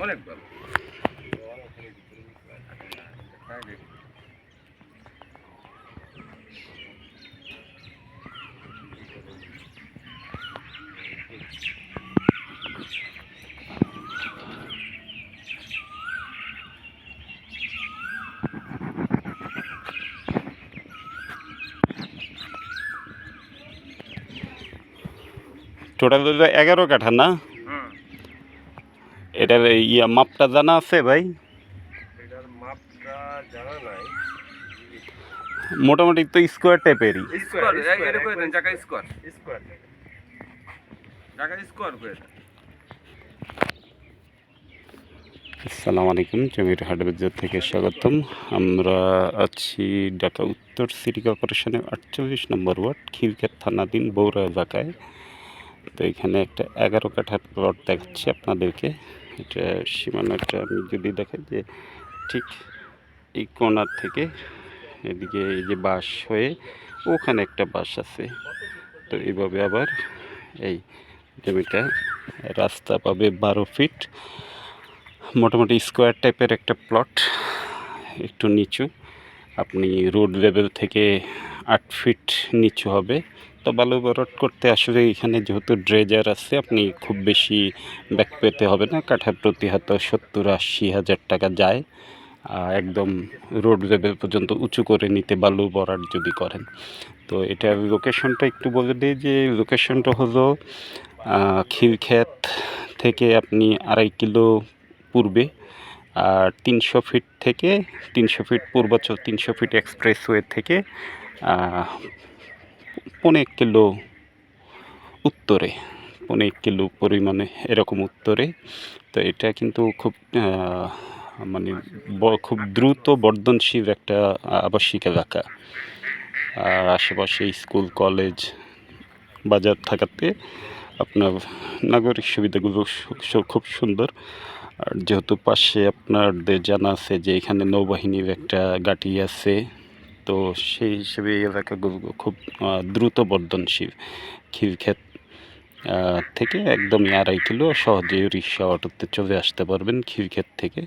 অনেক ভালো। টোটাল 11 কাঠা না? এটার মাপটা জানা আছে ভাই? এটার মাপটা জানা নাই। মোটামুটি তো স্কোয়ার টাইপেরই। স্কোয়ার এটা করে দেন, জায়গা স্কোয়ার জায়গা স্কোয়ার করে দেন। আসসালামু আলাইকুম, জমির হাট বাজার থেকে স্বাগতম। আমরা আছি ঢাকা উত্তর সিটি কর্পোরেশনের 48 নম্বর ওয়ার্ড, খিলক্ষেত থানাধীন বৌরা এলাকায়। তো এখানে একটা 11 কাঠার প্লট দেখাচ্ছি আপনাদেরকে। এটা সীমানাটা আমি যদি দেখাই যে ঠিক এই কোণার থেকে এদিকে এই যে বাঁশ হয়ে ওখানে একটা বাঁশ আছে। তো এইভাবে আবার এই জমিটা রাস্তা পাবে 12 ফিট, মোটামুটি স্কোয়ার টাইপের একটা প্লট, একটু নিচু। আপনি রোড লেভেল থেকে 8 ফিট নিচু হবে। তো বালু ভরাট করতে আসলে এখানে যেহেতু ড্রেজার আছে, আপনি খুব বেশি ব্যাক পেতে হবে না। কাঠা প্রতি হাতে 70-80 হাজার টাকা যায় একদম রোড লেভেল পর্যন্ত উঁচু করে নিতে বালু ভরাট যদি করেন। তো এটার লোকেশনটা একটু বলে দিই যে লোকেশনটা হলো খিলক্ষেত থেকে আপনি 2.5 কিলো পূর্বে, আর 300 ফিট থেকে 300 ফিট পূর্বাচল 300 ফিট এক্সপ্রেসওয়ে থেকে 1.5 কিলো উত্তরে, 1.5 কিলো পরিমাণে এরকম উত্তরে। তো এটা কিন্তু খুব মানে খুব দ্রুত বর্ধনশীল একটা আবাসিক এলাকা। আর আশেপাশে স্কুল কলেজ বাজার থাকাতে আপনার নাগরিক সুবিধাগুলো খুব সুন্দর। আর যেহেতু পাশে আপনাদের জানা আছে যে এখানে নৌবাহিনীর একটা ঘাঁটি আছে, তো সেই হিসেবে এই এলাকাগুলো খুব দ্রুত বর্ধনশীল। খিলক্ষেত থেকে একদমই 2.5 কিলো সহজেই রিক্সা অটোতে চলে আসতে পারবেন খিলক্ষেত থেকে।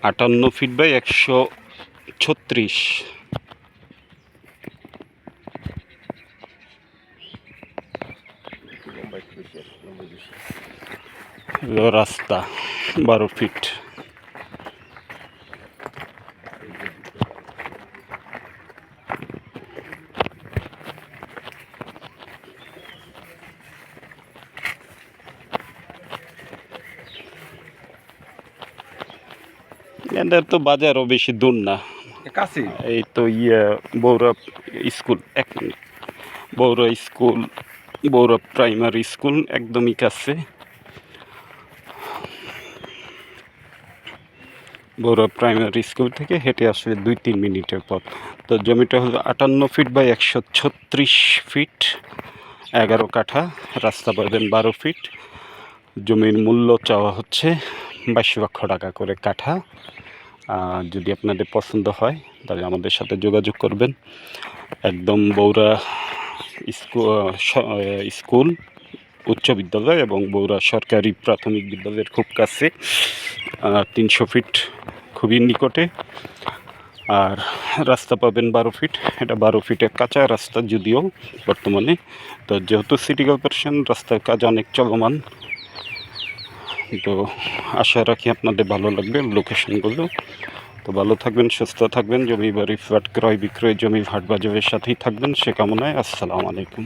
58 ফিট বাই 136। রাস্তা 12 ফিট। এদের তো বাজারও বেশি দূর না, কাছে এই তো বৌরা স্কুল, 1 মিনিট, বৌরা প্রাইমারি স্কুল একদমই কাছে। বৌরা প্রাইমারি স্কুল থেকে হেঁটে আসলে 2-3 মিনিটের পথ। তো জমিটা হলো 58 ফিট বাই 136 ফিট, 11 কাঠা, রাস্তা পাবেন 12 ফিট। জমির মূল্য চাওয়া হচ্ছে 22 লক্ষ টাকা করে কাঠা। যদি আপনাদের পছন্দ হয় তাহলে আমাদের সাথে যোগাযোগ করবেন। একদম বৌরা স্কুল, উচ্চ বিদ্যালয় এবং বৌরা সরকারি প্রাথমিক বিদ্যালয়ের খুব কাছে, 300 ফিট খুবই নিকটে। আর রাস্তা পাবেন 12 ফিট। এটা 12 ফিটের কাঁচা রাস্তা যদিও বর্তমানে। তো যেহেতু সিটি কর্পোরেশন, রাস্তার কাজ অনেক চলমান। তো আশা রাখি আপনাদের ভালো লাগবে লোকেশনগুলো। তো ভালো থাকবেন, সুস্থ থাকবেন, জমি বাড়ি ফ্ল্যাট ক্রয় বিক্রয় জমি হাট বাজারের সাথেই থাকবেন সে কামনায়। আসসালামু আলাইকুম।